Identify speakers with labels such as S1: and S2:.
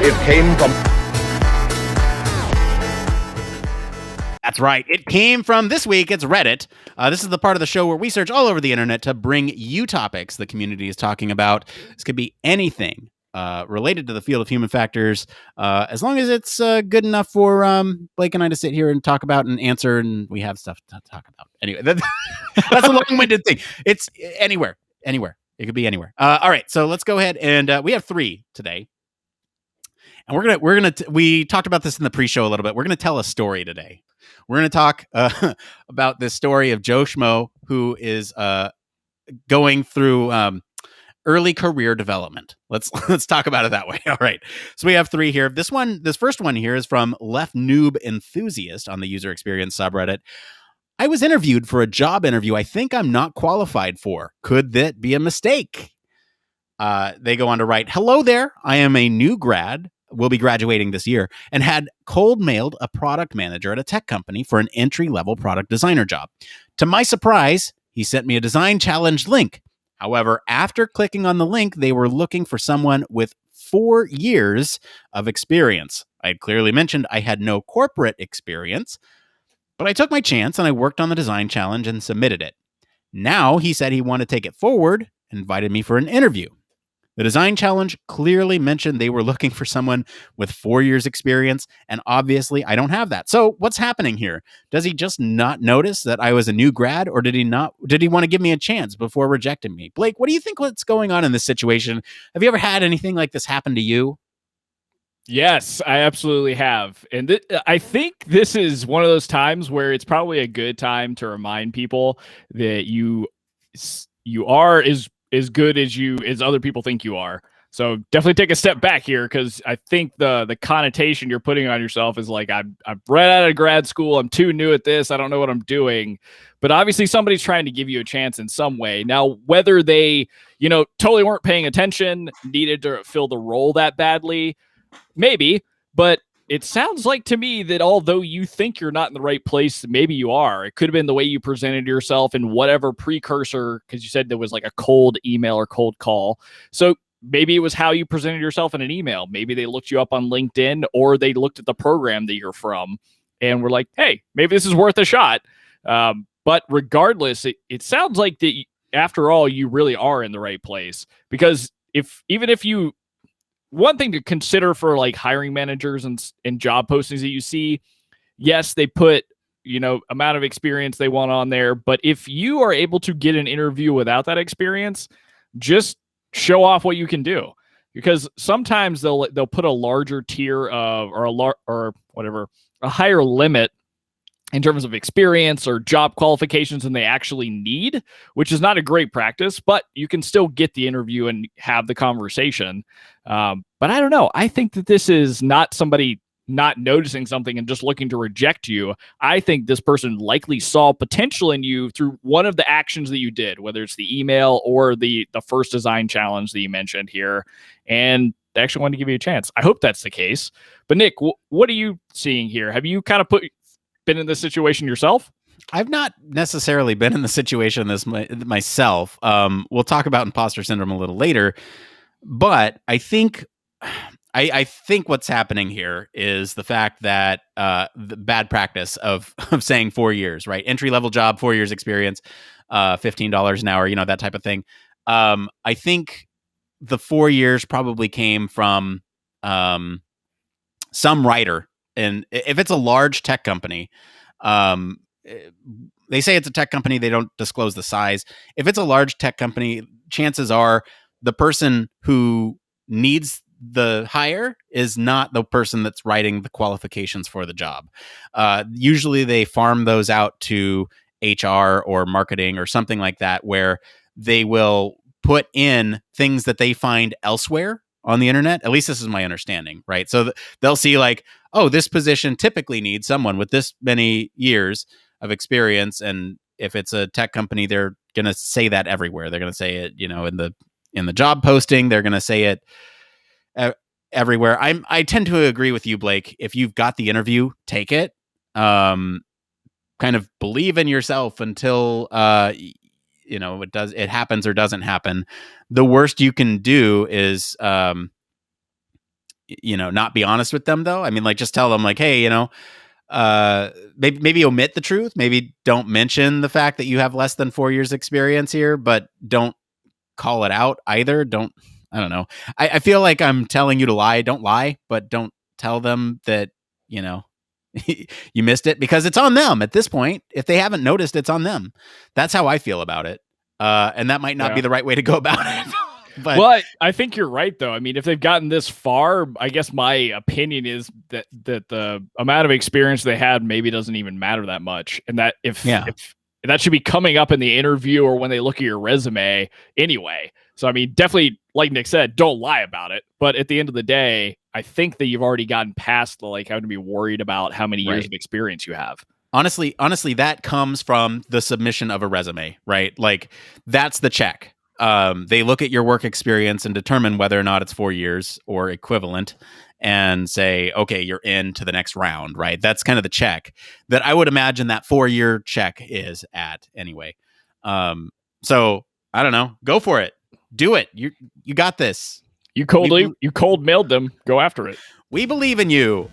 S1: It came from...
S2: That's right. It came from this week. It's Reddit. This is the part of the show where we search all over the internet to bring you topics the community is talking about. This could be anything related to the field of human factors, as long as it's good enough for Blake and I to sit here and talk about and answer, and we have stuff to talk about. Anyway, that's a long-winded thing. It's anywhere. It could be anywhere. All right, so let's go ahead and we have 3 today. And we talked about this in the pre-show a little bit. We're gonna tell a story today. We're gonna talk about this story of Joe Schmo, who is going through early career development. Let's talk about it that way. All right. So we have 3 here. This first one here is from Left Noob Enthusiast on the user experience subreddit. I was interviewed for a job interview I think I'm not qualified for. Could that be a mistake? They go on to write, hello there. I am a new grad. Will be graduating this year, and had cold mailed a product manager at a tech company for an entry-level product designer job. To my surprise, he sent me a design challenge link. However, after clicking on the link, they were looking for someone with 4 years of experience. I had clearly mentioned I had no corporate experience, but I took my chance and I worked on the design challenge and submitted it. Now he said he wanted to take it forward and invited me for an interview. The design challenge clearly mentioned they were looking for someone with 4 years experience, and obviously I don't have that. So what's happening here? Does he just not notice that I was a new grad, or did he want to give me a chance before rejecting me? Blake, what do you think what's going on in this situation? Have you ever had anything like this happen to you?
S3: Yes, I absolutely have. And I think this is one of those times where it's probably a good time to remind people that you are as good as other people think you are. So definitely take a step back here, because I think the connotation you're putting on yourself is like, I'm right out of grad school. I'm too new at this. I don't know what I'm doing. But obviously somebody's trying to give you a chance in some way. Now, whether they, totally weren't paying attention, needed to fill the role that badly, maybe. But it sounds like to me that although you think you're not in the right place, maybe you are. It could have been the way you presented yourself and whatever precursor, because you said there was like a cold email or cold call. So maybe it was how you presented yourself in an email. Maybe they looked you up on LinkedIn, or they looked at the program that you're from and were like, hey, maybe this is worth a shot. But regardless, it sounds like that after all, you really are in the right place, because even if you, one thing to consider for like hiring managers and job postings that you see, yes, they put, amount of experience they want on there. But if you are able to get an interview without that experience, just show off what you can do, because sometimes they'll put a larger tier of, or a higher limit in terms of experience or job qualifications than they actually need, which is not a great practice, but you can still get the interview and have the conversation. But I don't know. I think that this is not somebody not noticing something and just looking to reject you. I think this person likely saw potential in you through one of the actions that you did, whether it's the email or the first design challenge that you mentioned here, and they actually wanted to give you a chance. I hope that's the case. But Nick, what are you seeing here? Have you kind of been in this situation yourself?
S2: I've not necessarily been in the situation myself. We'll talk about imposter syndrome a little later, but I think what's happening here is the fact that the bad practice of saying 4 years, right? Entry level job, 4 years experience, $15 an hour, that type of thing. I think the 4 years probably came from some writer. And if it's a large tech company, they say it's a tech company. They don't disclose the size. If it's a large tech company, chances are the person who needs the hire is not the person that's writing the qualifications for the job. Usually they farm those out to HR or marketing or something like that, where they will put in things that they find elsewhere on the internet. At least this is my understanding, right? So they'll see like, oh, this position typically needs someone with this many years of experience. And if it's a tech company, they're going to say that everywhere. They're going to say it, in the job posting, they're going to say it everywhere. I tend to agree with you, Blake. If you've got the interview, take it. Kind of believe in yourself until, it happens or doesn't happen. The worst you can do is, not be honest with them though? I mean, like, just tell them like, hey, maybe omit the truth. Maybe don't mention the fact that you have less than 4 years experience here, but don't call it out either. I don't know. I feel like I'm telling you to lie. Don't lie, but don't tell them that, you missed it, because it's on them at this point. If they haven't noticed, it's on them. That's how I feel about it. And that might not be the right way to go about it. But
S3: well, I think you're right, though. I mean, if they've gotten this far, I guess my opinion is that the amount of experience they had maybe doesn't even matter that much, and that if that should be coming up in the interview or when they look at your resume anyway. So, I mean, definitely, like Nick said, don't lie about it. But at the end of the day, I think that you've already gotten past the having to be worried about how many years of experience you have.
S2: Honestly, that comes from the submission of a resume, right? Like, that's the check. They look at your work experience and determine whether or not it's 4 years or equivalent, and say, okay, you're into the next round, right? That's kind of the check that I would imagine that 4-year check is at anyway. So I don't know. Go for it. Do it. You got this.
S3: You cold mailed them. Go after it.
S2: We believe in you.